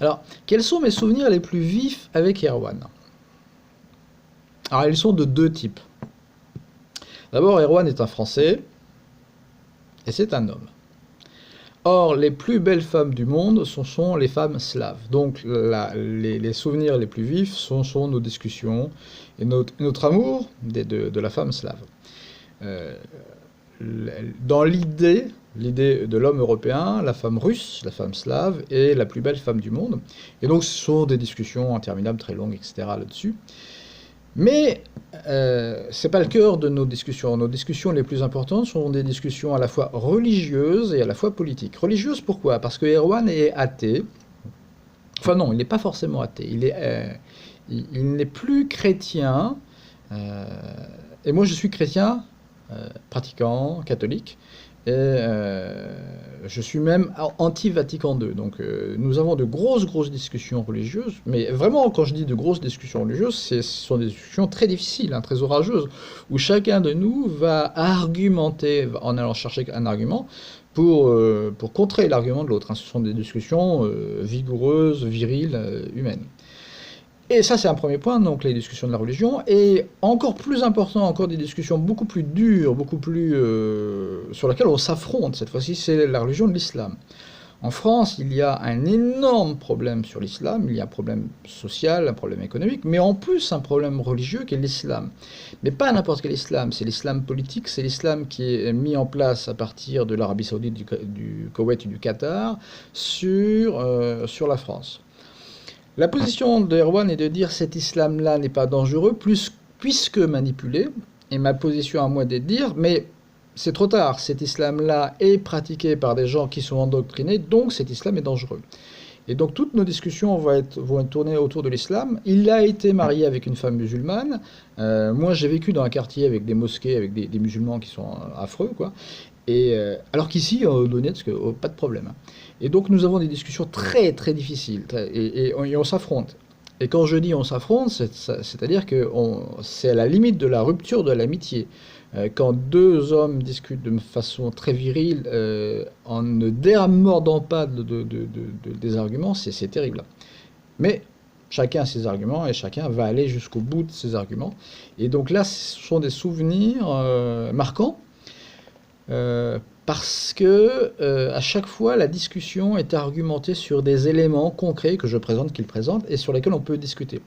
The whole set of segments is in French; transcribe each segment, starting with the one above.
Alors, quels sont mes souvenirs les plus vifs avec Erwan? Alors, ils sont de deux types. D'abord, Erwan est un Français, et c'est un homme. Or, les plus belles femmes du monde, ce sont les femmes slaves. Donc, les souvenirs les plus vifs sont nos discussions et notre amour de la femme slave. Euh, Dans l'idée de l'homme européen, la femme russe, la femme slave, est la plus belle femme du monde. Et donc, ce sont des discussions interminables, très longues, etc. là-dessus. Mais c'est pas le cœur de nos discussions. Nos discussions les plus importantes sont des discussions à la fois religieuses et à la fois politiques. Religieuses, pourquoi? Parce que Erwan est athée. Enfin non, il n'est pas forcément athée. Il n'est plus chrétien. euh, et moi, je suis chrétien, pratiquant, catholique. Et je suis même anti-Vatican II. Donc nous avons de grosses discussions religieuses. Mais vraiment, quand je dis de grosses discussions religieuses, ce sont des discussions très difficiles, hein, très orageuses, où chacun de nous va argumenter en allant chercher un argument pour contrer l'argument de l'autre, hein. Ce sont des discussions vigoureuses, viriles, humaines. Et ça, c'est un premier point, donc les discussions de la religion. Et encore plus important, encore des discussions beaucoup plus dures, beaucoup plus sur lesquelles on s'affronte. Cette fois-ci, c'est la religion de l'islam. En France, il y a un énorme problème sur l'islam. Il y a un problème social, un problème économique, mais en plus un problème religieux qui est l'islam. Mais pas n'importe quel islam. C'est l'islam politique, c'est l'islam qui est mis en place à partir de l'Arabie Saoudite, du Koweït et du Qatar sur la France. La position d'Erwan est de dire cet islam-là n'est pas dangereux, puisque manipulé. Et ma position à moi est de dire, mais c'est trop tard, cet islam-là est pratiqué par des gens qui sont endoctrinés, donc cet islam est dangereux. Et donc toutes nos discussions vont être tournées autour de l'islam. Il a été marié avec une femme musulmane. Moi, j'ai vécu dans un quartier avec des mosquées, avec des musulmans qui sont affreux, quoi. Et, alors qu'ici, au Donetsk, pas de problème. Et donc nous avons des discussions très difficiles, et on s'affronte. Et quand je dis on s'affronte, c'est-à-dire que c'est à la limite de la rupture de l'amitié. Quand deux hommes discutent de façon très virile, en ne démordant pas des arguments, c'est terrible. Mais chacun a ses arguments et chacun va aller jusqu'au bout de ses arguments. Et donc là, ce sont des souvenirs marquants. Parce que à chaque fois, la discussion est argumentée sur des éléments concrets que je présente, qu'il présente, et sur lesquels on peut discuter.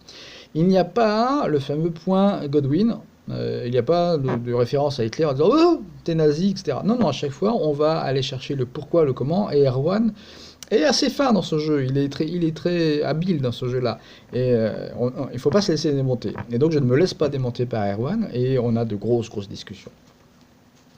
Il n'y a pas le fameux point Godwin, il n'y a pas de référence à Hitler en disant «Oh, t'es nazi», etc. Non, à chaque fois, on va aller chercher le pourquoi, le comment, et Erwan est assez fin dans ce jeu, il est très habile dans ce jeu-là, et il ne faut pas se laisser démonter. Et donc je ne me laisse pas démonter par Erwan, et on a de grosses discussions.